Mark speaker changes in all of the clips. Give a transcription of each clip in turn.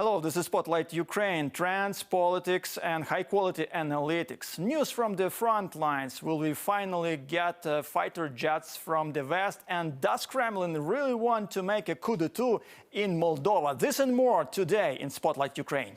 Speaker 1: Hello, this is Spotlight Ukraine, trends, politics and high-quality analytics. News from the front lines. Will we finally get fighter jets from the West? And does Kremlin really want to make a coup d'etat in Moldova? This and more today in Spotlight Ukraine.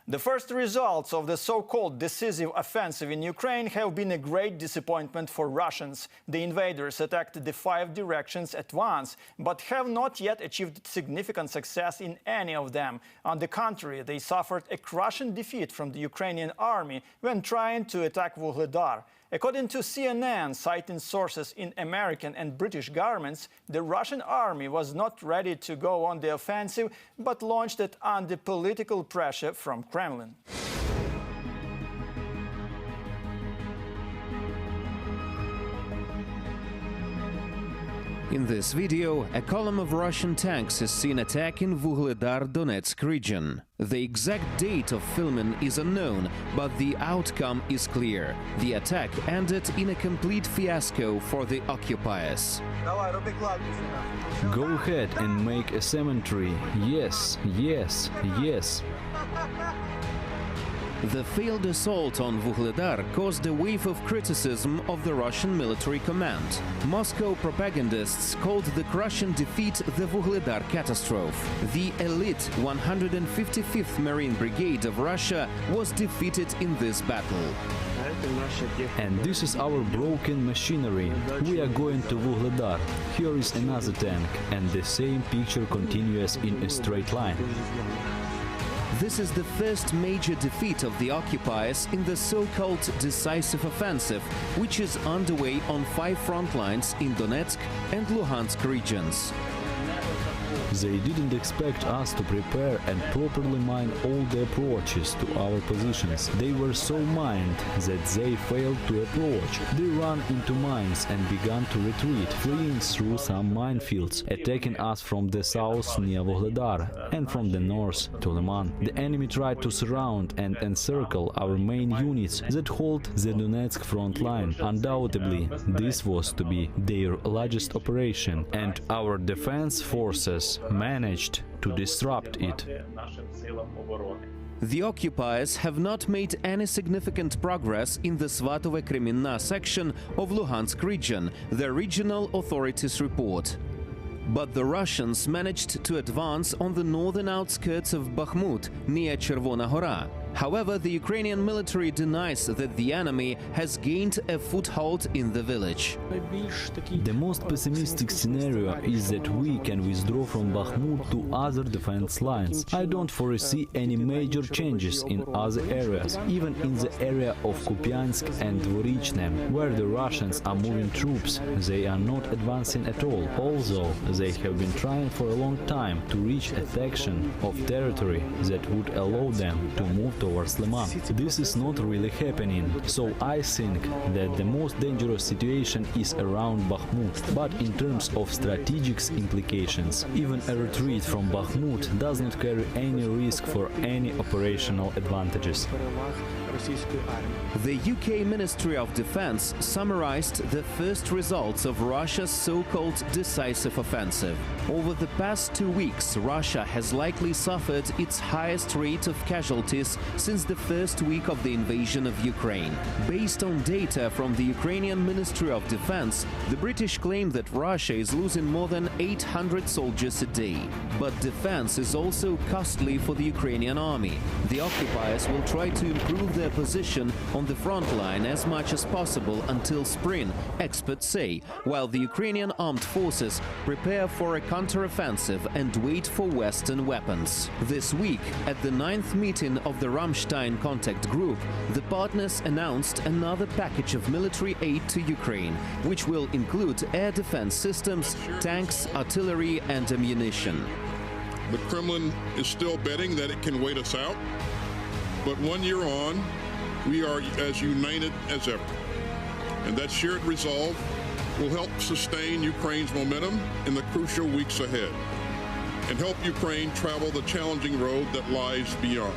Speaker 1: The first results of the so-called decisive offensive in Ukraine have been a great disappointment for Russians. The invaders attacked the 5 directions at once, but have not yet achieved significant success in any of them. On the contrary, they suffered a crushing defeat from the Ukrainian army when trying to attack Vuhledar. According to CNN, citing sources in American and British governments, the Russian army was not ready to go on the offensive, but launched it under political pressure from Kremlin.
Speaker 2: In this video, a column of Russian tanks is seen attacking Vuhledar Donetsk region. The exact date of filming is unknown, but the outcome is clear. The attack ended in a complete fiasco for the occupiers.
Speaker 3: Go ahead and make a cemetery. Yes, yes, yes.
Speaker 2: The failed assault on Vuhledar caused a wave of criticism of the Russian military command. Moscow propagandists called the crushing defeat the Vuhledar catastrophe. The elite 155th Marine Brigade of Russia was defeated in this battle.
Speaker 3: And this is our broken machinery. We are going to Vuhledar. Here is another tank, and the same picture continues in a straight line.
Speaker 2: This is the first major defeat of the occupiers in the so-called decisive offensive, which is underway on 5 front lines in Donetsk and Luhansk regions.
Speaker 3: They didn't expect us to prepare and properly mine all the approaches to our positions. They were so mined that they failed to approach. They ran into mines and began to retreat, fleeing through some minefields, attacking us from the south near Vuhledar and from the north to Liman. The enemy tried to surround and encircle our main units that hold the Donetsk front line. Undoubtedly, this was to be their largest operation, and our defense forces managed to disrupt it.
Speaker 2: The occupiers have not made any significant progress in the Svatove-Kreminna section of Luhansk region, the regional authorities report. But the Russians managed to advance on the northern outskirts of Bakhmut, near Chervona Hora. However, the Ukrainian military denies that the enemy has gained a foothold in the village.
Speaker 3: The most pessimistic scenario is that we can withdraw from Bakhmut to other defense lines. I don't foresee any major changes in other areas, even in the area of Kupiansk and Dvorichne, where the Russians are moving troops. They are not advancing at all, although they have been trying for a long time to reach a section of territory that would allow them to move towards Liman. This is not really happening, so I think that the most dangerous situation is around Bakhmut. But in terms of strategic implications, even a retreat from Bakhmut does not carry any risk for any operational advantages.
Speaker 2: The UK Ministry of Defense summarized the first results of Russia's so-called decisive offensive. Over the past 2 weeks, Russia has likely suffered its highest rate of casualties since the first week of the invasion of Ukraine. Based on data from the Ukrainian Ministry of Defense, the British claim that Russia is losing more than 800 soldiers a day. But defense is also costly for the Ukrainian army. The occupiers will try to improve their position on the front line as much as possible until spring, experts say, while the Ukrainian armed forces prepare for a counteroffensive and wait for Western weapons. This week, at the 9th meeting of the Ramstein contact group, the partners announced another package of military aid to Ukraine, which will include air defense systems, tanks, artillery and ammunition.
Speaker 4: The Kremlin is still betting that it can wait us out, but 1 year on, we are as united as ever. And that shared resolve will help sustain Ukraine's momentum in the crucial weeks ahead and help Ukraine travel the challenging road that lies beyond.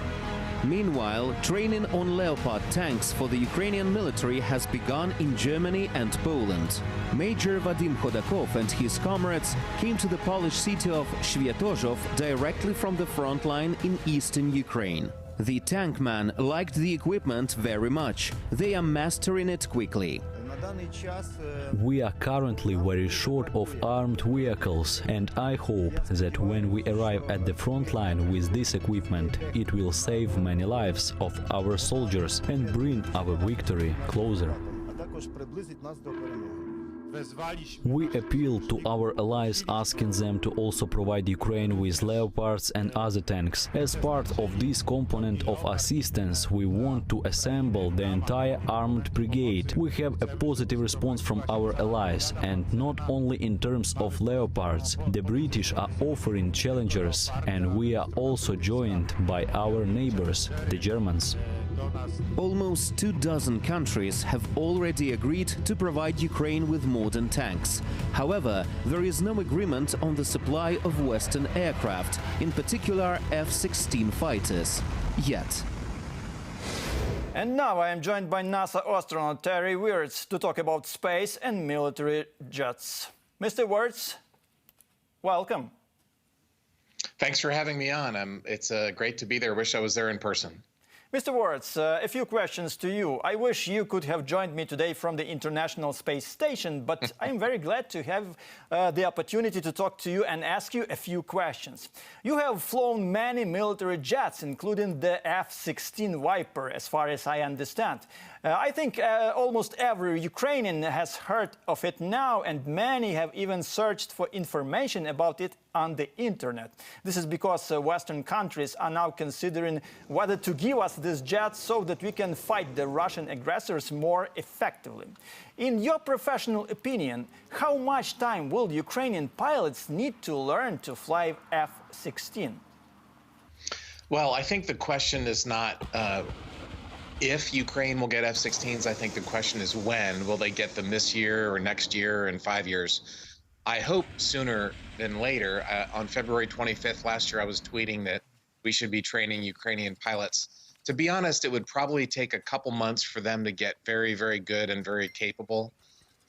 Speaker 2: Meanwhile, training on Leopard tanks for the Ukrainian military has begun in Germany and Poland. Major Vadim Khodakov and his comrades came to the Polish city of Świętorzów directly from the front line in eastern Ukraine. The tankman liked the equipment very much. They are mastering it quickly.
Speaker 3: We are currently very short of armed vehicles, and I hope that when we arrive at the front line with this equipment, it will save many lives of our soldiers and bring our victory closer. We appeal to our allies, asking them to also provide Ukraine with Leopards and other tanks. As part of this component of assistance, we want to assemble the entire armed brigade. We have a positive response from our allies, and not only in terms of Leopards. The British are offering Challengers, and we are also joined by our neighbors, the Germans.
Speaker 2: Almost 24 countries have already agreed to provide Ukraine with modern tanks. However, there is no agreement on the supply of Western aircraft, in particular F-16 fighters, yet.
Speaker 1: And now I am joined by NASA astronaut Terry Virts to talk about space and military jets. Mr. Virts, welcome.
Speaker 5: Thanks for having me on. It's great to be there. Wish I was there in person.
Speaker 1: Mr. Virts, a few questions to you. I wish you could have joined me today from the International Space Station, but I'm very glad to have the opportunity to talk to you and ask you a few questions. You have flown many military jets, including the F-16 Viper, as far as I understand. I think almost every Ukrainian has heard of it now, and many have even searched for information about it on the internet. This is because Western countries are now considering whether to give us these jets so that we can fight the Russian aggressors more effectively. In your professional opinion, how much time will Ukrainian pilots need to learn to fly F-16?
Speaker 5: Well, I think the question is not if Ukraine will get F-16s. I think the question is when. Will they get them this year or next year or in 5 years? I hope sooner than later. On February 25th last year, I was tweeting that we should be training Ukrainian pilots. To be honest, it would probably take a couple months for them to get very, very good and very capable.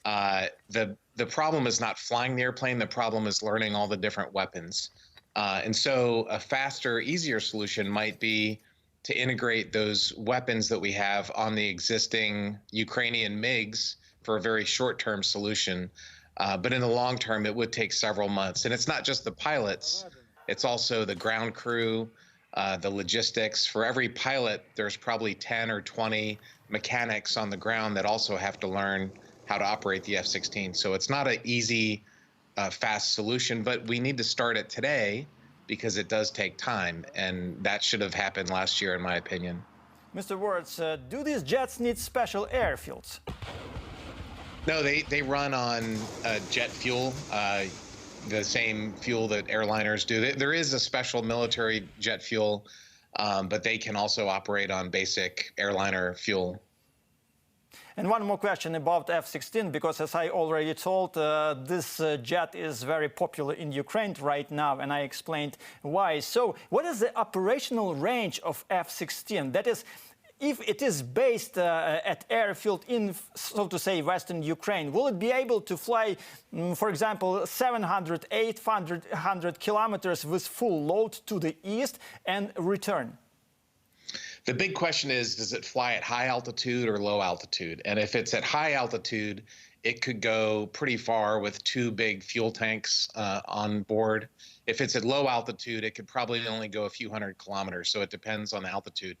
Speaker 5: The problem is not flying the airplane. The problem is learning all the different weapons. And so a faster, easier solution might be to integrate those weapons that we have on the existing Ukrainian MiGs for a very short-term solution. But in the long term, it would take several months. And it's not just the pilots, it's also the ground crew, the logistics. For every pilot, there's probably 10 or 20 mechanics on the ground that also have to learn how to operate the F-16. So it's not an easy, fast solution, but we need to start it today because it does take time. And that should have happened last year, in my opinion.
Speaker 1: Mr. Virts, do these jets need special airfields?
Speaker 5: No, they run on jet fuel, the same fuel that airliners do. There is a special military jet fuel, but they can also operate on basic airliner fuel.
Speaker 1: And one more question about F-16, because as I already told, this jet is very popular in Ukraine right now, and I explained why. So what is the operational range of F-16? That is, if it is based at airfield in, so to say, Western Ukraine, will it be able to fly, for example, 700, 800 kilometers with full load to the east and return?
Speaker 5: The big question is, does it fly at high altitude or low altitude? And if it's at high altitude, it could go pretty far with 2 big fuel tanks on board. If it's at low altitude, it could probably only go a few hundred kilometers. So it depends on the altitude.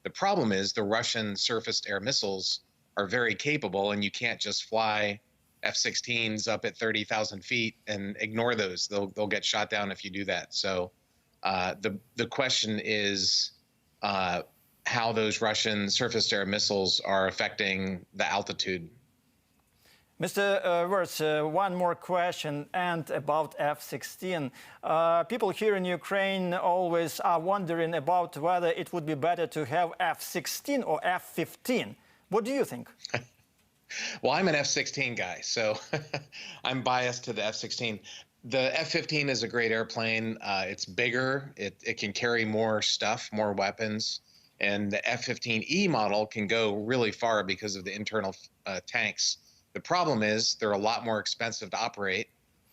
Speaker 5: The problem is the Russian surface-to-air missiles are very capable, and you can't just fly F-16s up at 30,000 feet and ignore those. They'll get shot down if you do that. So the question is, how those Russian surface-to-air missiles are affecting the altitude.
Speaker 1: Mr. Virts, one more question, and about F-16. People here in Ukraine always are wondering about whether it would be better to have F-16 or F-15. What do you think?
Speaker 5: Well, I'm an F-16 guy, so I'm biased to the F-16. The F-15 is a great airplane. It's bigger. It can carry more stuff, more weapons. And the F-15E model can go really far because of the internal tanks. The problem is they're a lot more expensive to operate,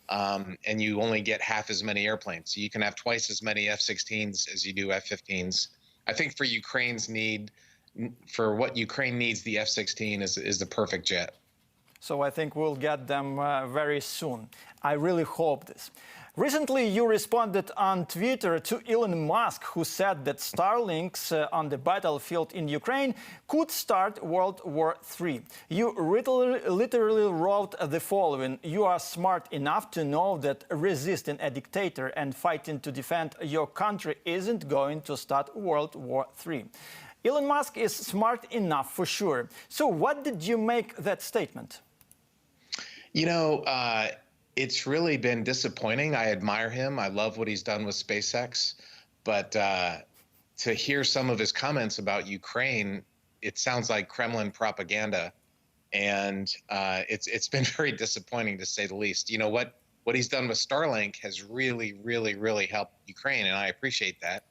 Speaker 5: and you only get half as many airplanes. So you can have twice as many F-16s as you do F-15s. I think for what Ukraine needs, the F-16 is the perfect jet.
Speaker 1: So I think we'll get them very soon. I really hope this. Recently, you responded on Twitter to Elon Musk, who said that Starlinks on the battlefield in Ukraine could start World War III. You literally wrote the following: "You are smart enough to know that resisting a dictator and fighting to defend your country isn't going to start World War III." Elon Musk is smart enough for sure. So what did you make that statement?
Speaker 5: You know, it's really been disappointing. I admire him. I love what he's done with SpaceX. But to hear some of his comments about Ukraine, it sounds like Kremlin propaganda. And it's been very disappointing, to say the least. You know, what he's done with Starlink has really, really, really helped Ukraine, and I appreciate that.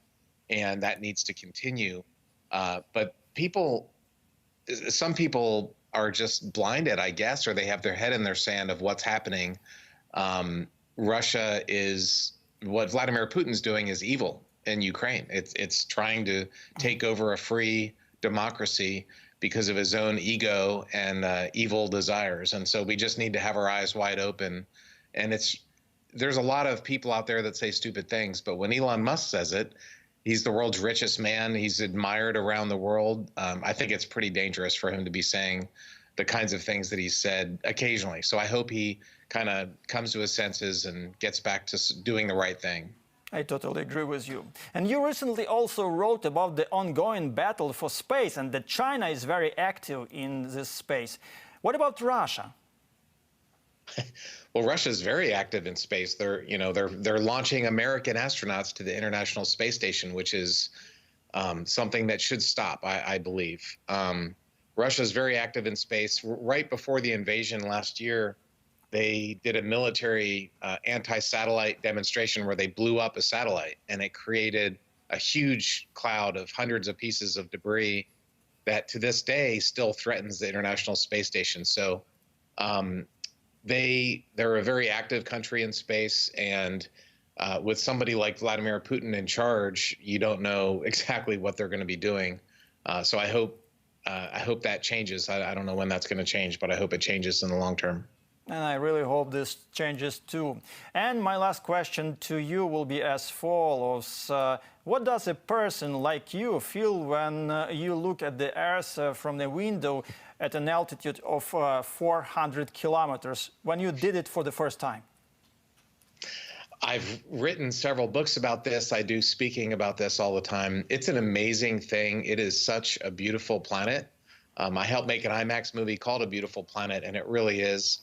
Speaker 5: And that needs to continue. But some people are just blinded, I guess, or they have their head in their sand of what's happening. Russia is, what Vladimir Putin's doing is evil in Ukraine. It's trying to take over a free democracy because of his own ego and evil desires. And so we just need to have our eyes wide open. And there's a lot of people out there that say stupid things, but when Elon Musk says it, he's the world's richest man. He's admired around the world. I think it's pretty dangerous for him to be saying the kinds of things that he said occasionally. So I hope he kind of comes to his senses and gets back to doing the right thing.
Speaker 1: I totally agree with you. And you recently also wrote about the ongoing battle for space and that China is very active in this space. What about Russia?
Speaker 5: Well, Russia is very active in space. They're launching American astronauts to the International Space Station, which is something that should stop, I believe. Russia is very active in space. Right before the invasion last year, they did a military anti-satellite demonstration where they blew up a satellite, and it created a huge cloud of hundreds of pieces of debris that to this day still threatens the International Space Station. So they're a very active country in space, and with somebody like Vladimir Putin in charge, you don't know exactly what they're going to be doing. So I hope that changes. I don't know when that's going to change, but I hope it changes in the long term.
Speaker 1: And I really hope this changes too. And my last question to you will be as follows. What does a person like you feel when you look at the Earth from the window at an altitude of 400 kilometers, when you did it for the first time?
Speaker 5: I've written several books about this. I do speaking about this all the time. It's an amazing thing. It is such a beautiful planet. I helped make an IMAX movie called A Beautiful Planet, and it really is.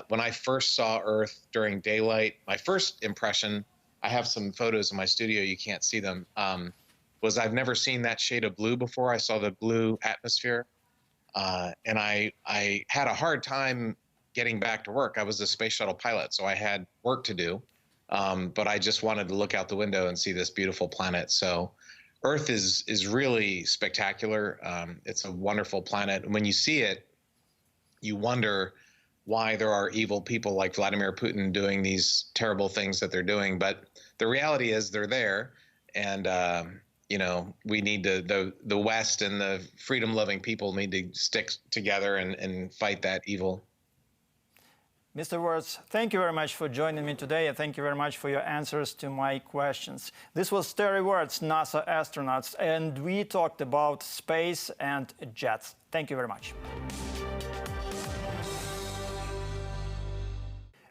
Speaker 5: When I first saw Earth during daylight, my first impression, I have some photos in my studio, you can't see them, was I've never seen that shade of blue before. I saw the blue atmosphere, and I had a hard time getting back to work. I was a space shuttle pilot, so I had work to do, but I just wanted to look out the window and see this beautiful planet. So Earth is really spectacular. It's a wonderful planet. And when you see it, you wonder why there are evil people like Vladimir Putin doing these terrible things that they're doing. But the reality is they're there. And, we need to, the West and the freedom-loving people need to stick together and fight that evil.
Speaker 1: Mr. Virts, thank you very much for joining me today, and thank you very much for your answers to my questions. This was Terry Virts, NASA astronaut, and we talked about space and jets. Thank you very much.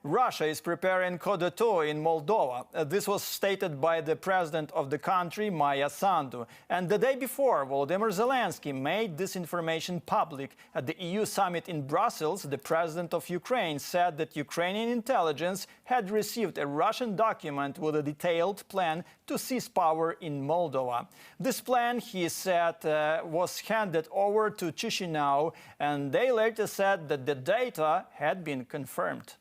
Speaker 1: Russia is preparing coup d'etat in Moldova. This was stated by the president of the country, Maia Sandu. And the day before, Volodymyr Zelensky made this information public. At the EU summit in Brussels, the president of Ukraine said that Ukrainian intelligence had received a Russian document with a detailed plan to seize power in Moldova. This plan, he said, was handed over to Chisinau, and they later said that the data had been confirmed.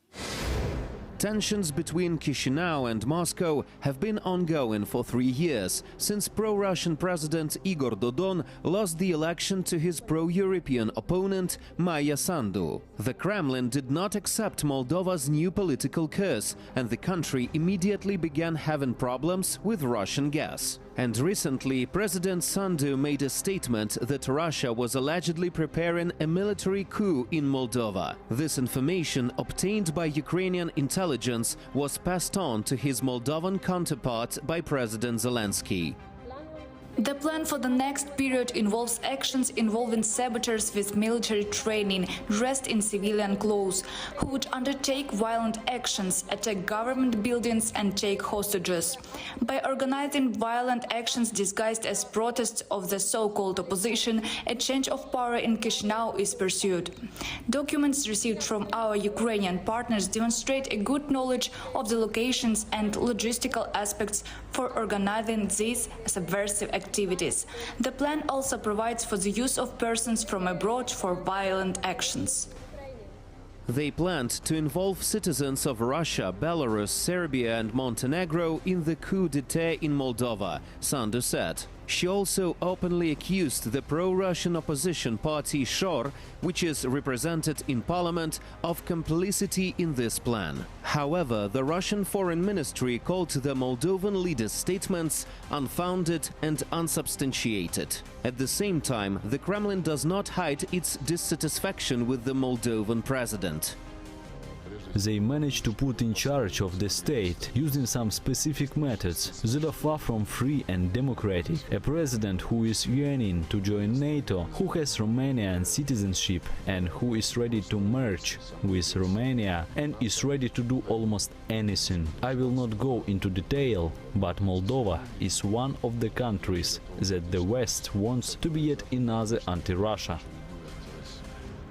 Speaker 2: Tensions between Chisinau and Moscow have been ongoing for 3 years, since pro-Russian President Igor Dodon lost the election to his pro-European opponent Maia Sandu. The Kremlin did not accept Moldova's new political course, and the country immediately began having problems with Russian gas. And recently, President Sandu made a statement that Russia was allegedly preparing a military coup in Moldova. This information, obtained by Ukrainian intelligence, was passed on to his Moldovan counterpart by President Zelensky.
Speaker 6: The plan for the next period involves actions involving saboteurs with military training, dressed in civilian clothes, who would undertake violent actions, attack government buildings and take hostages. By organizing violent actions disguised as protests of the so-called opposition, a change of power in Chisinau is pursued. Documents received from our Ukrainian partners demonstrate a good knowledge of the locations and logistical aspects for organizing these subversive activities. The plan also provides for the use of persons from abroad for violent actions.
Speaker 2: They planned to involve citizens of Russia, Belarus, Serbia and Montenegro in the coup d'etat in Moldova, Sandu said. She also openly accused the pro-Russian opposition party SHOR, which is represented in parliament, of complicity in this plan. However, the Russian Foreign Ministry called the Moldovan leader's statements unfounded and unsubstantiated. At the same time, the Kremlin does not hide its dissatisfaction with the Moldovan president.
Speaker 3: They managed to put in charge of the state using some specific methods that are far from free and democratic. A president who is yearning to join NATO, who has Romanian citizenship and who is ready to merge with Romania and is ready to do almost anything. I will not go into detail, but Moldova is one of the countries that the West wants to be yet another anti-Russia.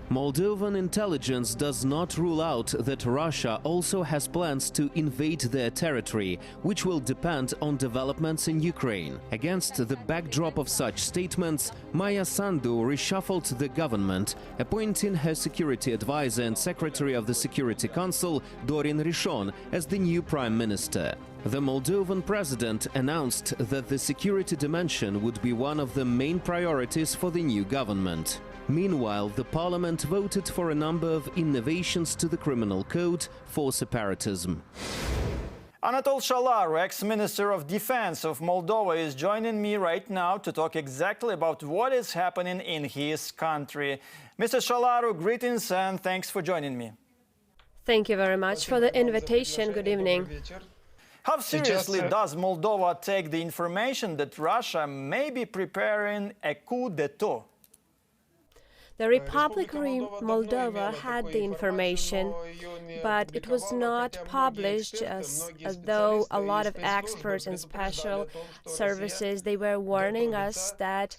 Speaker 2: Moldovan intelligence does not rule out that Russia also has plans to invade their territory, which will depend on developments in Ukraine. Against the backdrop of such statements, Maia Sandu reshuffled the government, appointing her security advisor and secretary of the Security Council, Dorin Rishon, as the new prime minister. The Moldovan president announced that the security dimension would be one of the main priorities for the new government. Meanwhile, the parliament voted for a number of innovations to the criminal code for separatism.
Speaker 1: Anatol Șalaru, ex-Minister of Defense of Moldova, is joining me right now to talk exactly about what is happening in his country. Mr. Șalaru, greetings and thanks for joining me.
Speaker 7: Thank you very much for the invitation. Good evening.
Speaker 1: How seriously does Moldova take the information that Russia may be preparing a coup d'etat?
Speaker 7: The Republic of Moldova had the information, but it was not published, as though a lot of experts and special services, they were warning us that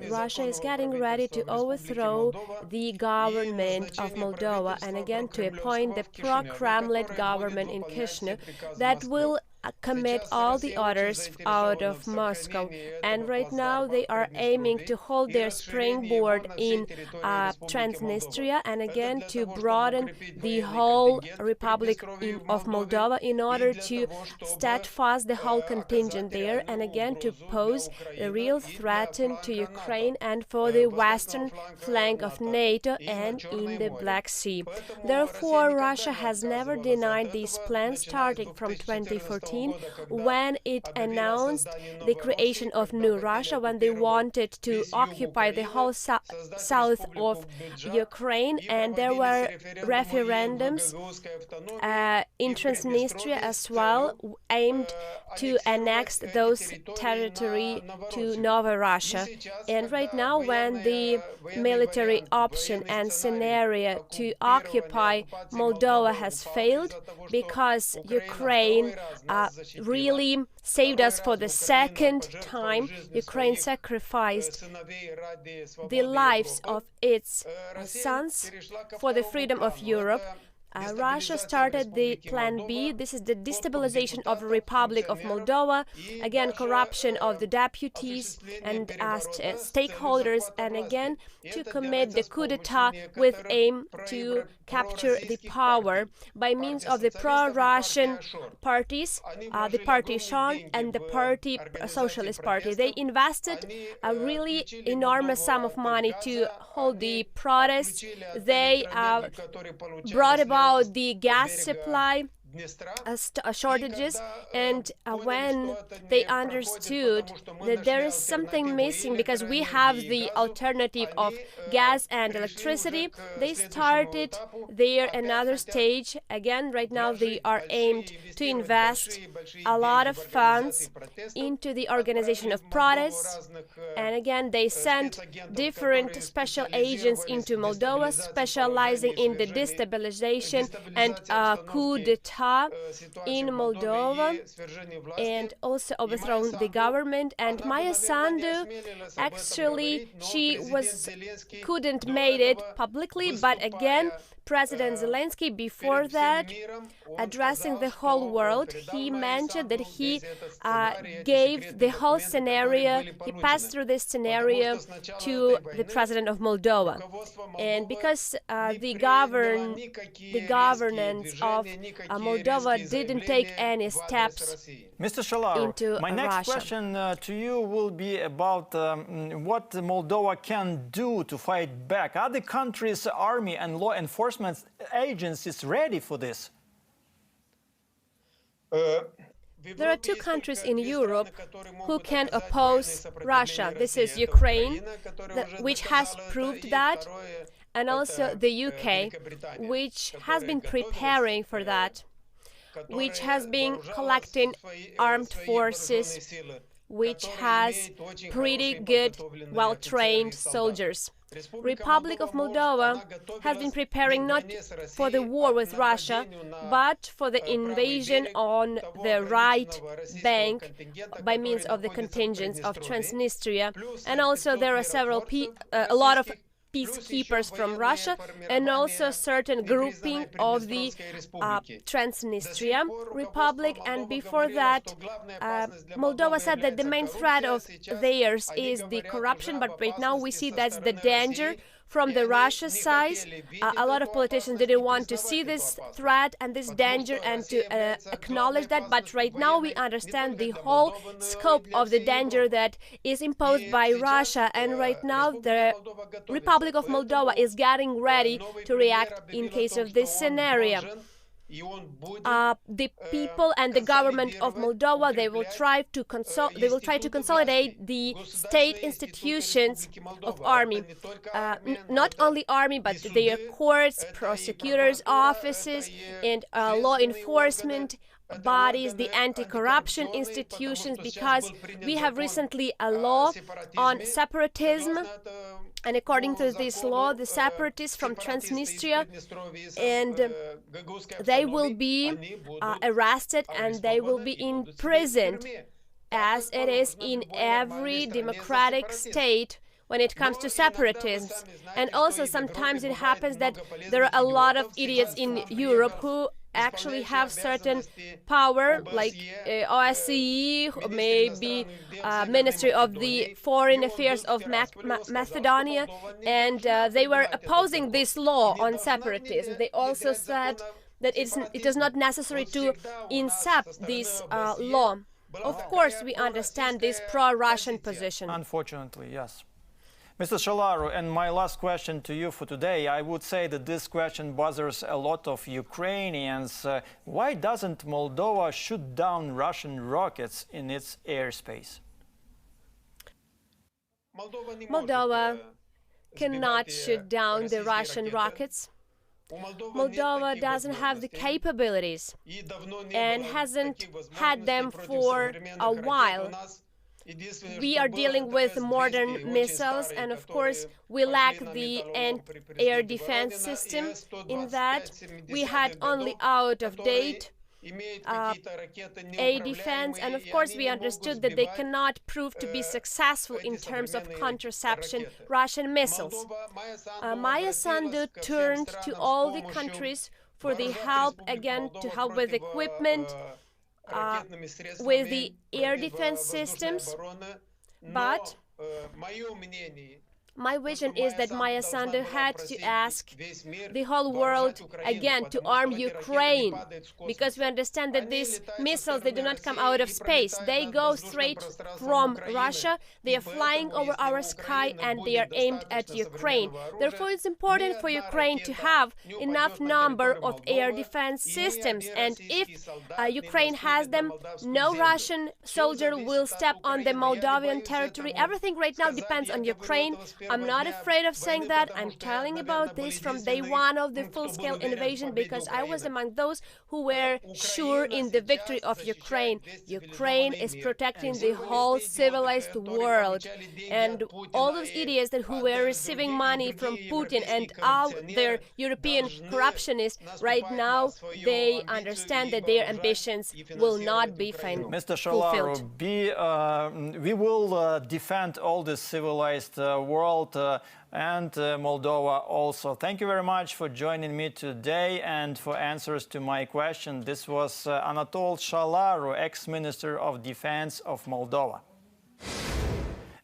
Speaker 7: Russia is getting ready to overthrow the government of Moldova and again to appoint the pro-Kremlin government in Chisinau that will commit all the orders out of Moscow, and right now they are aiming to hold their springboard in Transnistria and again to broaden the whole Republic of Moldova in order to steadfast the whole contingent there and again to pose a real threat to Ukraine and for the western flank of NATO and in the Black Sea. Therefore, Russia has never denied these plans starting from 2014 2014, when it announced the creation of New Russia, when they wanted to occupy the whole south of Ukraine, and there were referendums in Transnistria as well, aimed to annex those territory to Nova Russia. And right now, when the military option and scenario to occupy Moldova has failed, because Ukraine really saved us for the second time, Ukraine sacrificed the lives of its sons for the freedom of Europe. Russia started the Plan B. This is the destabilization of the Republic of Moldova, again corruption of the deputies and stakeholders, and again to commit the coup d'etat with aim to capture the power by means of the pro-Russian parties, the Party Shon and the Party Socialist Party. They invested a really enormous sum of money to hold the protests. They brought about the gas supply shortages, and when they understood that there is something missing because we have the alternative of gas and electricity, they started their another stage. Again, right now they are aimed to invest a lot of funds into the organization of protests, and again they sent different special agents into Moldova, specializing in the destabilization and coup d'etat in Moldova, and also overthrown the government. And Maya Sandu, actually, she couldn't made it publicly, but again, President Zelensky, before that, addressing the whole world, he mentioned that he gave the whole scenario, he passed through this scenario to the president of Moldova. And because the governance of Moldova didn't take any steps
Speaker 1: Mr. Șalaru,
Speaker 7: into
Speaker 1: my next
Speaker 7: Russia.
Speaker 1: question to you will be about what Moldova can do to fight back. Are the country's army and law enforcement agencies ready for this?
Speaker 7: There are two countries in Europe who can oppose Russia. This is Ukraine, which has proved that, and also the UK, which has been preparing for that, which has been collecting armed forces, which has pretty good, well-trained soldiers. Republic of Moldova has been preparing not for the war with Russia, but for the invasion on the right bank by means of the contingents of Transnistria. And also there are a lot of peacekeepers from Russia, and also certain grouping of the Transnistria Republic. And before that, Moldova said that the main threat of theirs is the corruption, but right now we see that's the danger from the Russia side. A lot of politicians didn't want to see this threat and this danger and to acknowledge that, but right now we understand the whole scope of the danger that is imposed by Russia, and right now the Republic of Moldova is getting ready to react in case of this scenario. The people and the government of Moldova, they will try to consolidate the state institutions of army, not only army, but their courts, prosecutors' offices, and law enforcement bodies, the anti-corruption institutions, because we have recently a law on separatism. And according to this law, the separatists from Transnistria, and they will be arrested and they will be imprisoned, as it is in every democratic state when it comes to separatism. And also sometimes it happens that there are a lot of idiots in Europe who actually have certain power, like OSCE, maybe Ministry of the Foreign Affairs of Macedonia, and they were opposing this law on separatism. They also said that it is not necessary to accept this law. Of course, we understand this pro-Russian position.
Speaker 1: Unfortunately, yes. Mr. Șalaru, and my last question to you for today, I would say that this question bothers a lot of Ukrainians. Why doesn't Moldova shoot down Russian rockets in its airspace?
Speaker 7: Moldova cannot shoot down the Russian rockets. Moldova doesn't have the capabilities and hasn't had them for a while. We are dealing with modern missiles, and of course we lack the air defense system. In that, we had only out-of-date air defense, and of course we understood that they cannot prove to be successful in terms of contraception Russian missiles. Maya Sandu turned to all the countries for the help, again, to help with equipment, with the air defense systems, but my vision is that Maya Sandu had to ask the whole world again to arm Ukraine, because we understand that these missiles, they do not come out of space. They go straight from Russia, they are flying over our sky, and they are aimed at Ukraine. Therefore, it's important for Ukraine to have enough number of air defense systems, and if Ukraine has them, no Russian soldier will step on the Moldovan territory. Everything right now depends on Ukraine. I'm not afraid of saying that. I'm telling about this from day one of the full-scale invasion, because I was among those who were sure in the victory of Ukraine. Ukraine is protecting the whole civilized world, and all those idiots who were receiving money from Putin and all their European corruptionists, right now they understand that their ambitions will not be fulfilled.
Speaker 1: Mr. Șalaru, we will defend all the civilized world and Moldova also. Thank you very much for joining me today and for answers to my question. This was Anatol Șalaru, ex-Minister of Defense of Moldova.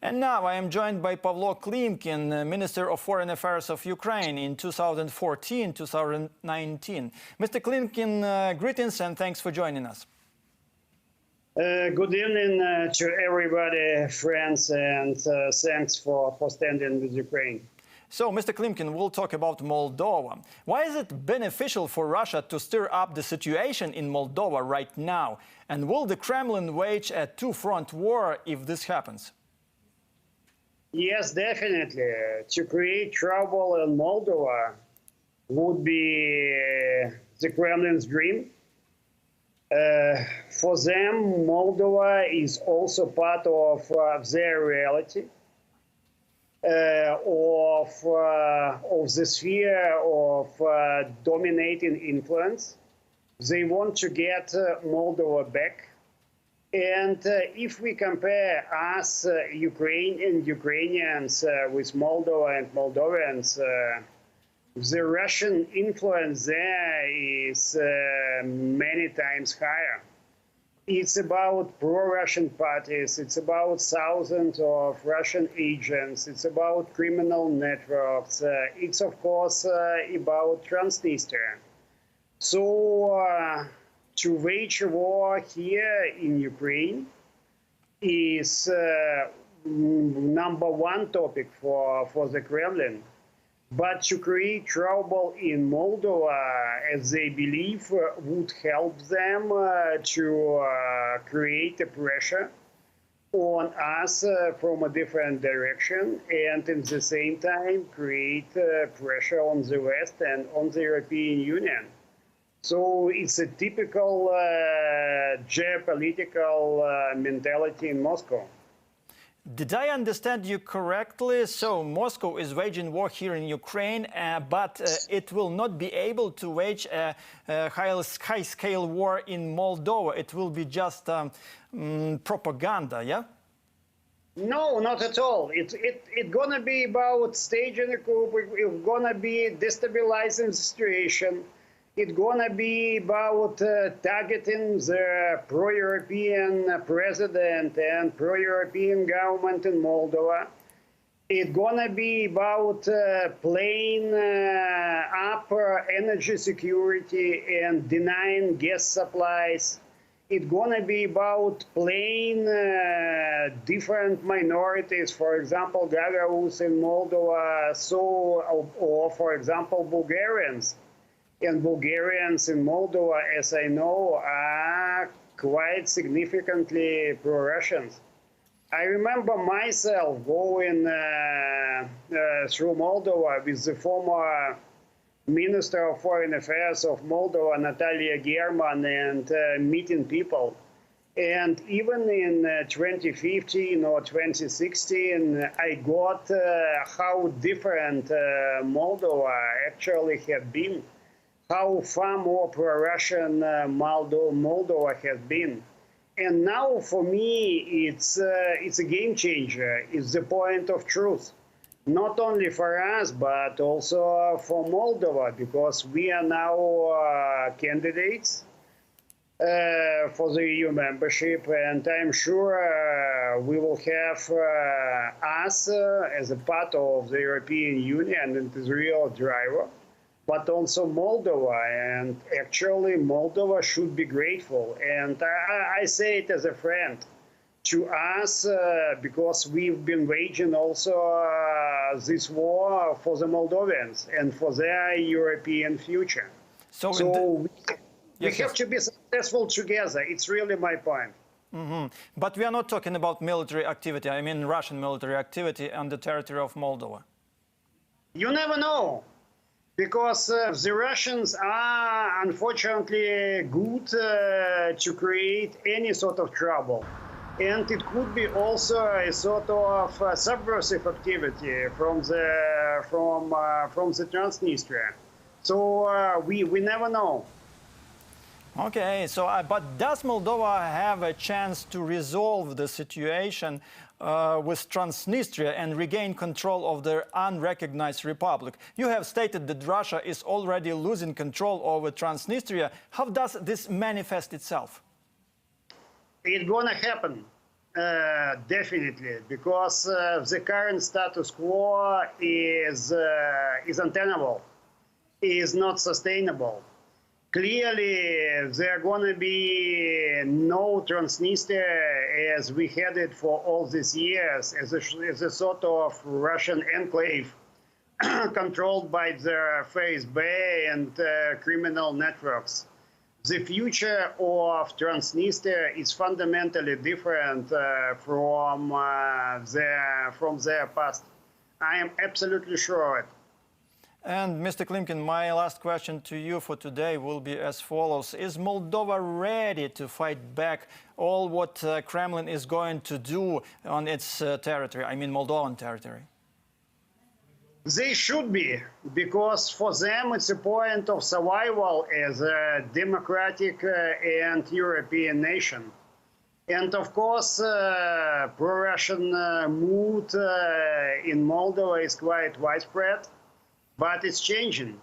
Speaker 1: And now I am joined by Pavlo Klimkin, Minister of Foreign Affairs of Ukraine in 2014-2019. Mr. Klimkin, greetings and thanks for joining us.
Speaker 8: Good evening to everybody, friends, and thanks for standing with Ukraine.
Speaker 1: So, Mr. Klimkin, we'll talk about Moldova. Why is it beneficial for Russia to stir up the situation in Moldova right now? And will the Kremlin wage a two-front war if this happens?
Speaker 8: Yes, definitely. To create trouble in Moldova would be the Kremlin's dream. For them, Moldova is also part of their reality, of the sphere of dominating influence. They want to get Moldova back. And if we compare us, Ukraine and Ukrainians, with Moldova and Moldovans, the Russian influence there is many times higher. It's about pro-Russian parties, it's about thousands of Russian agents, it's about criminal networks, it's of course about Transnistria. So to wage a war here in Ukraine is number one topic for the Kremlin. But to create trouble in Moldova, as they believe, would help them to create a pressure on us from a different direction, and at the same time create pressure on the West and on the European Union. So it's a typical geopolitical mentality in Moscow.
Speaker 1: Did I understand you correctly? So Moscow is waging war here in Ukraine, but it will not be able to wage a high-scale war in Moldova. It will be just propaganda, yeah?
Speaker 8: No, not at all. It's gonna be about staging a coup. It's gonna be destabilizing the situation. It's gonna be about targeting the pro-European president and pro-European government in Moldova. It's gonna be about playing up energy security and denying gas supplies. It's gonna be about plain different minorities, for example, Gagauz in Moldova, or for example, Bulgarians. And Bulgarians in Moldova, as I know, are quite significantly pro-Russians. I remember myself going through Moldova with the former Minister of Foreign Affairs of Moldova, Natalia German, and meeting people. And even in 2015 or 2016, I got how different Moldova actually had been, how far more pro-Russian Moldova has been. And now, for me, it's a game changer. It's the point of truth. Not only for us, but also for Moldova, because we are now candidates for the EU membership, and I'm sure we will have us as a part of the European Union and as a real driver, but also Moldova. And actually, Moldova should be grateful. And I say it as a friend to us, because we've been waging also this war for the Moldovans and for their European future. So we have to be successful together. It's really my point.
Speaker 1: Mm-hmm. But we are not talking about military activity. I mean Russian military activity on the territory of Moldova.
Speaker 8: You never know, because the Russians are unfortunately good to create any sort of trouble. And it could be also a sort of subversive activity from the Transnistria. So we never know.
Speaker 1: Okay, so but does Moldova have a chance to resolve the situation with Transnistria and regain control of their unrecognized republic? You have stated that Russia is already losing control over Transnistria. How does this manifest itself?
Speaker 8: It's gonna happen, definitely, because the current status quo is untenable, is not sustainable. Clearly, there are gonna be no Transnistria as we had it for all these years, as a sort of Russian enclave controlled by the FSB and criminal networks. The future of Transnistria is fundamentally different from their past. I am absolutely sure of it.
Speaker 1: And Mr. Klimkin, my last question to you for today will be as follows. Is Moldova ready to fight back all what Kremlin is going to do on its territory, I mean Moldovan territory?
Speaker 8: They should be, because for them it's a point of survival as a democratic and European nation. And of course, pro-Russian mood in Moldova is quite widespread, but it's changing.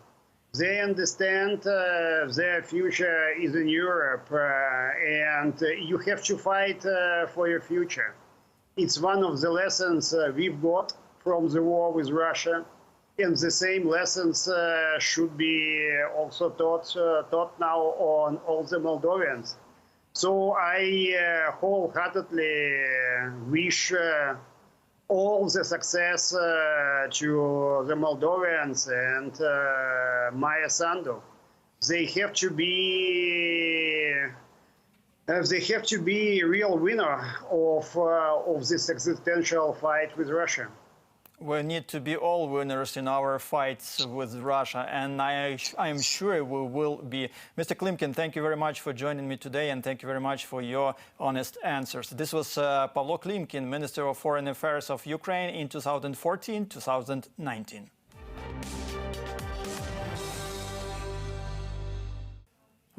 Speaker 8: They understand their future is in Europe, and you have to fight for your future. It's one of the lessons we've got from the war with Russia, and the same lessons should be also taught now on all the Moldovans. So I wholeheartedly wish all the success to the Moldovans and Maya Sandu. They have to be a real winner of this existential fight with Russia.
Speaker 1: We need to be all winners in our fights with Russia, and I am sure we will be. Mr. Klimkin, thank you very much for joining me today, and thank you very much for your honest answers. This was Pavlo Klimkin, Minister of Foreign Affairs of Ukraine in 2014-2019.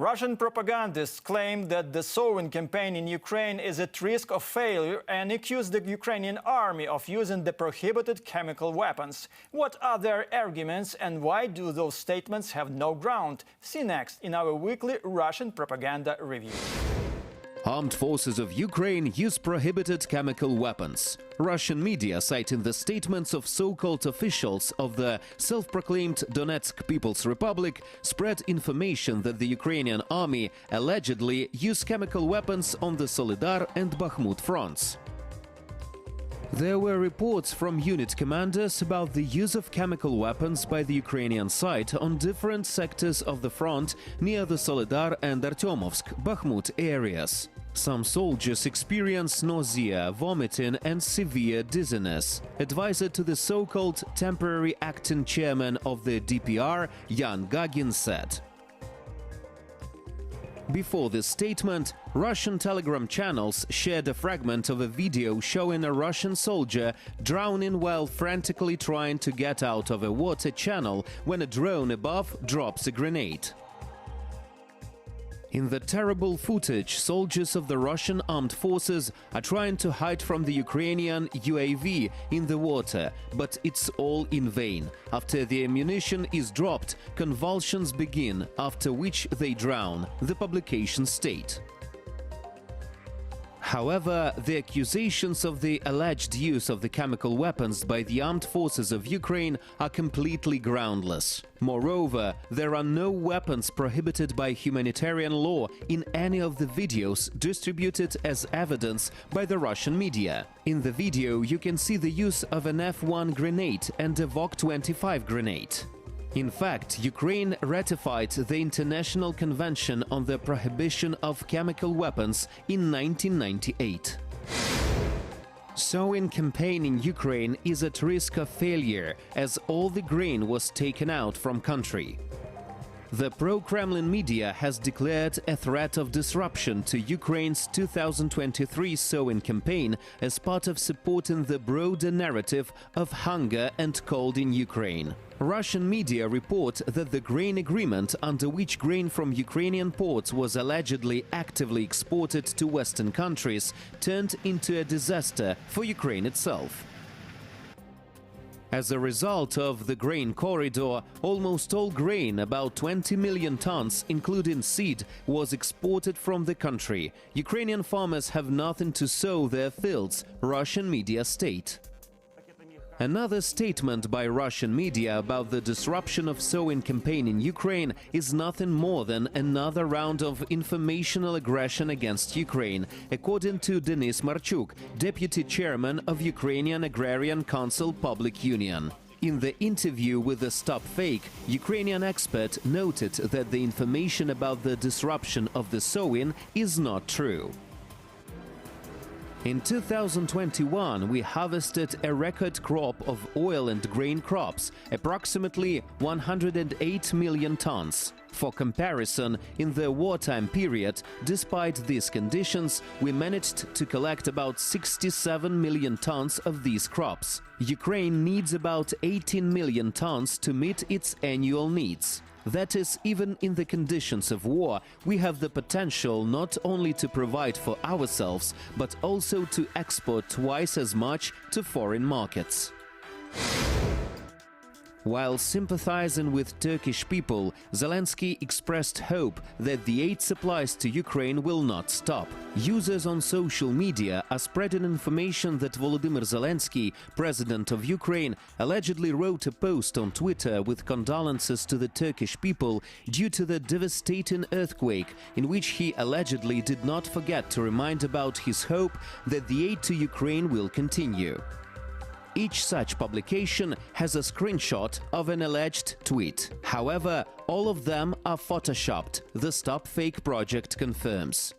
Speaker 1: Russian propagandists claim that the sowing campaign in Ukraine is at risk of failure and accuse the Ukrainian army of using the prohibited chemical weapons. What are their arguments and why do those statements have no ground? See next in our weekly Russian propaganda review.
Speaker 2: Armed forces of Ukraine use prohibited chemical weapons. Russian media, citing the statements of so-called officials of the self-proclaimed Donetsk People's Republic, spread information that the Ukrainian army allegedly used chemical weapons on the Soledar and Bakhmut fronts. There were reports from unit commanders about the use of chemical weapons by the Ukrainian side on different sectors of the front near the Soledar and Artyomovsk, Bakhmut areas. Some soldiers experienced nausea, vomiting and severe dizziness. Advisor to the so-called temporary acting chairman of the DPR, Yan Gagin, said. Before this statement, Russian telegram channels shared a fragment of a video showing a Russian soldier drowning while frantically trying to get out of a water channel when a drone above drops a grenade. In the terrible footage, soldiers of the Russian armed forces are trying to hide from the Ukrainian UAV in the water, but it's all in vain. After the ammunition is dropped, convulsions begin, after which they drown, the publication state. However, the accusations of the alleged use of the chemical weapons by the armed forces of Ukraine are completely groundless. Moreover, there are no weapons prohibited by humanitarian law in any of the videos distributed as evidence by the Russian media. In the video, you can see the use of an F-1 grenade and a VOK-25 grenade. In fact, Ukraine ratified the International Convention on the Prohibition of Chemical Weapons in 1998. Sowing campaign in Ukraine is at risk of failure, as all the grain was taken out from country. The pro-Kremlin media has declared a threat of disruption to Ukraine's 2023 sowing campaign as part of supporting the broader narrative of hunger and cold in Ukraine. Russian media report that the grain agreement under which grain from Ukrainian ports was allegedly actively exported to Western countries turned into a disaster for Ukraine itself. As a result of the grain corridor, almost all grain, about 20 million tons, including seed, was exported from the country. Ukrainian farmers have nothing to sow their fields, Russian media state. Another statement by Russian media about the disruption of sowing campaign in Ukraine is nothing more than another round of informational aggression against Ukraine, according to Denis Marchuk, deputy chairman of Ukrainian Agrarian Council Public Union. In the interview with the StopFake, Ukrainian expert noted that the information about the disruption of the sowing is not true. In 2021, we harvested a record crop of oil and grain crops, approximately 108 million tons. For comparison, in the wartime period, despite these conditions, we managed to collect about 67 million tons of these crops. Ukraine needs about 18 million tons to meet its annual needs. That is, even in the conditions of war, we have the potential not only to provide for ourselves, but also to export twice as much to foreign markets. While sympathizing with Turkish people, Zelensky expressed hope that the aid supplies to Ukraine will not stop. Users on social media are spreading information that Volodymyr Zelensky, president of Ukraine, allegedly wrote a post on Twitter with condolences to the Turkish people due to the devastating earthquake, in which he allegedly did not forget to remind about his hope that the aid to Ukraine will continue. Each such publication has a screenshot of an alleged tweet. However, all of them are photoshopped, the StopFake project confirms.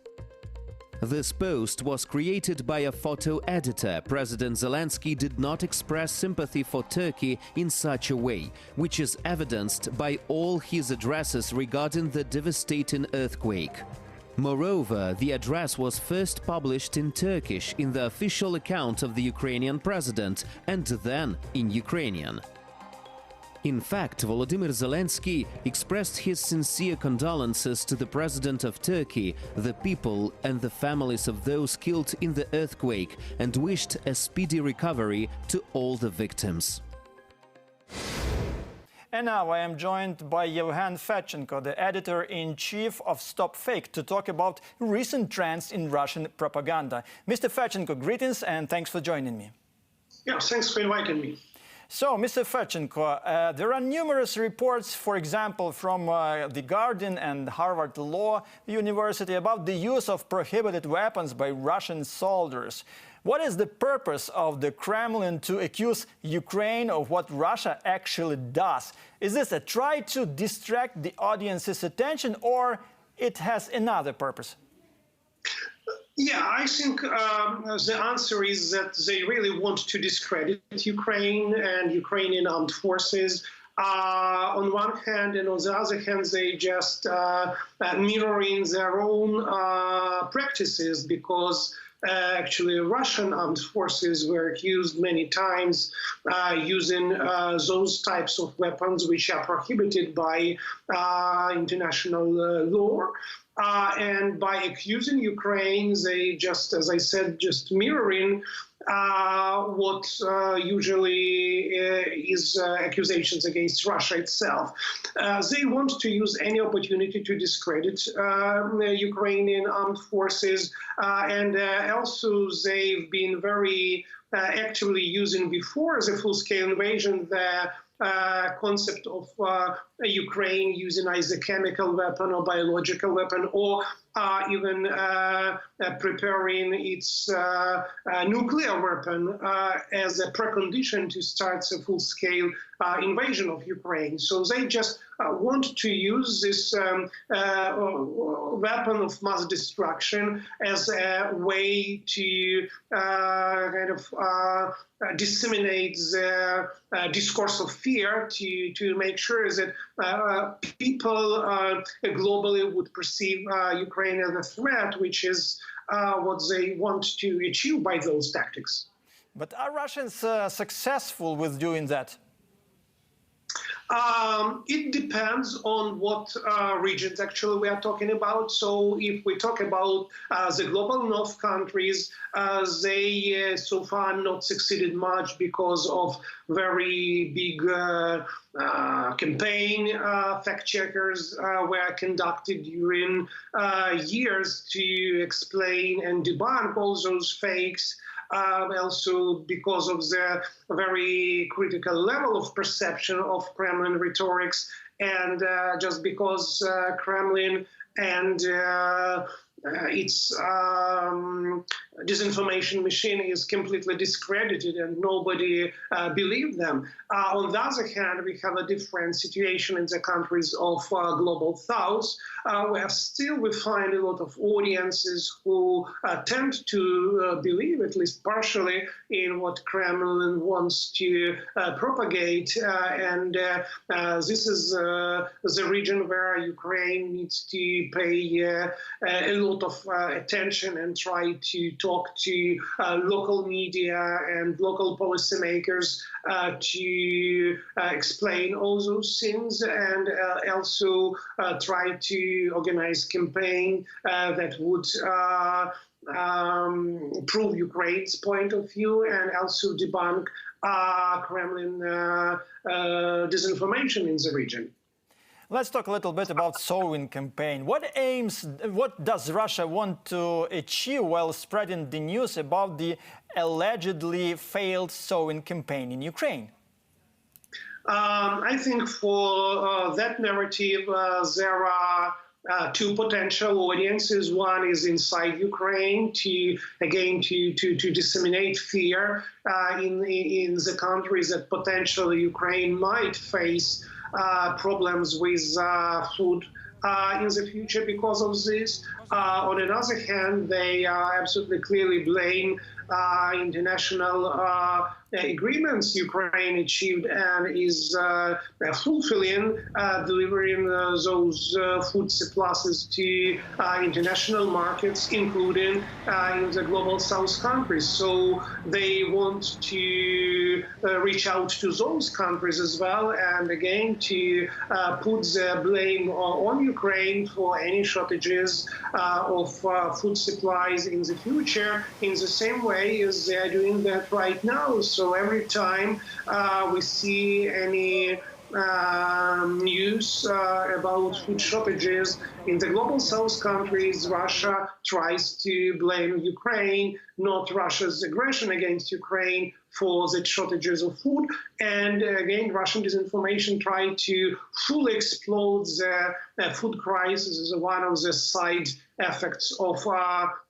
Speaker 2: This post was created by a photo editor. President Zelensky did not express sympathy for Turkey in such a way, which is evidenced by all his addresses regarding the devastating earthquake. Moreover, the address was first published in Turkish in the official account of the Ukrainian president and then in Ukrainian. In fact, Volodymyr Zelensky expressed his sincere condolences to the president of Turkey, the people and the families of those killed in the earthquake, and wished a speedy recovery to all the victims.
Speaker 1: And now I am joined by Yevhen Fedchenko, the editor-in-chief of StopFake, to talk about recent trends in Russian propaganda. Mr. Fedchenko, greetings and thanks for joining me.
Speaker 9: Yeah, thanks for inviting me.
Speaker 1: So, Mr. Fedchenko, there are numerous reports, for example, from The Guardian and Harvard Law University about the use of prohibited weapons by Russian soldiers. What is the purpose of the Kremlin to accuse Ukraine of what Russia actually does? Is this a try to distract the audience's attention, or it has another purpose?
Speaker 9: Yeah, I think the answer is that they really want to discredit Ukraine and Ukrainian armed forces. On one hand, and on the other hand, they just mirroring their own practices, because actually Russian armed forces were accused many times using those types of weapons which are prohibited by international law. And by accusing Ukraine, they just, as I said, just mirroring what usually is accusations against Russia itself. They want to use any opportunity to discredit Ukrainian armed forces, and also they've been very actively using before the full-scale invasion the concept of Ukraine using either chemical weapon or biological weapon, or even preparing its nuclear weapon as a precondition to start a full-scale invasion of Ukraine. So they just want to use this weapon of mass destruction as a way to disseminate the discourse of fear, to make sure that people globally would perceive Ukraine as a threat, which is what they want to achieve by those tactics.
Speaker 1: But are Russians successful with doing that?
Speaker 9: It depends on what regions actually we are talking about. So if we talk about the global north countries, they so far not succeeded much because of very big campaign. Fact-checkers were conducted during years to explain and debunk all those fakes. Also because of the very critical level of perception of Kremlin rhetorics, and just because Kremlin and its disinformation machine is completely discredited and nobody believed them. On the other hand, we have a different situation in the countries of global south, where still we find a lot of audiences who tend to believe, at least partially, in what Kremlin wants to propagate. And this is the region where Ukraine needs to pay a lot of attention and try to talk to local media and local policymakers to explain all those things, and also try to organize campaign that would prove Ukraine's point of view and also debunk Kremlin disinformation in the region.
Speaker 1: Let's talk a little bit about sowing campaign. What does Russia want to achieve while spreading the news about the allegedly failed sowing campaign in Ukraine?
Speaker 9: I think for that narrative, there are two potential audiences. One is inside Ukraine to disseminate fear in the countries that potentially Ukraine might face problems with food in the future because of this. On the other hand, they absolutely clearly blame international agreements Ukraine achieved and is fulfilling, delivering those food surpluses to international markets, including in the global south countries. So they want to reach out to those countries as well, and again to put the blame on Ukraine for any shortages of food supplies in the future, in the same way as they are doing that right now. So every time we see any news about food shortages in the global south countries. Russia tries to blame Ukraine, not Russia's aggression against Ukraine, for the shortages of food. And again, Russian disinformation tried to fully explode the food crisis as one of the side effects of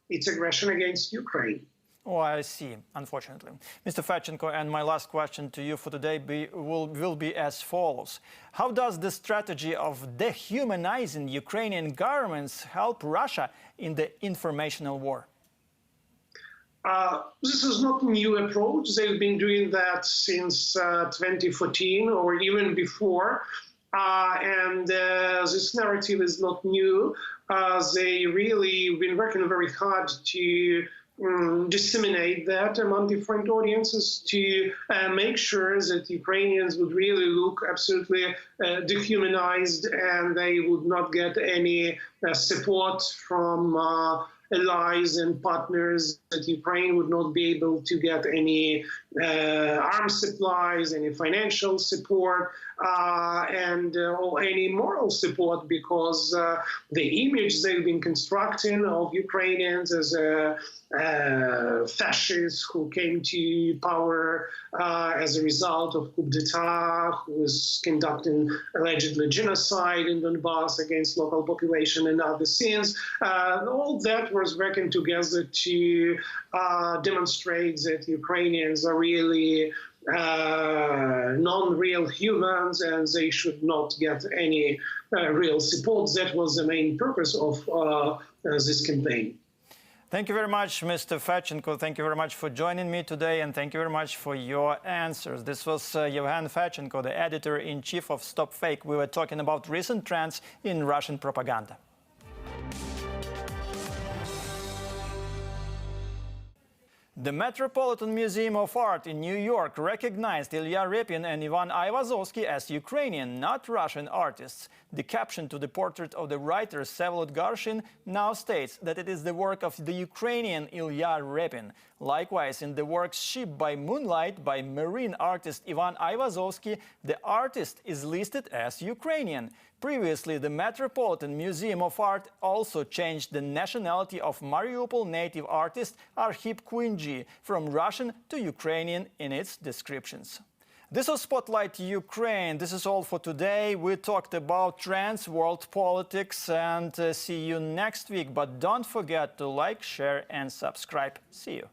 Speaker 9: its aggression against Ukraine.
Speaker 1: Oh, I see, unfortunately. Mr. Fedchenko, and my last question to you for today will be as follows. How does the strategy of dehumanizing Ukrainian governments help Russia in the informational war?
Speaker 9: This is not a new approach. They've been doing that since 2014 or even before. And this narrative is not new. They really been working very hard to disseminate that among different audiences to make sure that Ukrainians would really look absolutely dehumanized and they would not get any support from allies and partners, that Ukraine would not be able to get any arms supplies, any financial support, or any moral support, because the image they've been constructing of Ukrainians as fascists who came to power as a result of coup d'etat, who was conducting allegedly genocide in Donbass against local population and other scenes. All that was working together to demonstrate that Ukrainians are really non-real humans and they should not get any real support. That was the main purpose of this campaign.
Speaker 1: Thank you very much, Mr. Fedchenko. Thank you very much for joining me today, and thank you very much for your answers. This was Yevhen Fedchenko, the editor-in-chief of StopFake. We were talking about recent trends in Russian propaganda. The Metropolitan Museum of Art in New York recognized Ilya Repin and Repin and Aivazovskyi as Ukrainian, not Russian artists. The caption to the portrait of the writer Vsevolod Garshin now states that it is the work of the Ukrainian Ilya Repin. Likewise, in the work Ship by Moonlight by marine artist Repin and Aivazovskyi, the artist is listed as Ukrainian. Previously, the Metropolitan Museum of Art also changed the nationality of Mariupol native artist Arhip Kuinji from Russian to Ukrainian in its descriptions. This was Spotlight Ukraine. This is all for today. We talked about trends, world politics, and see you next week. But don't forget to like, share, and subscribe. See you.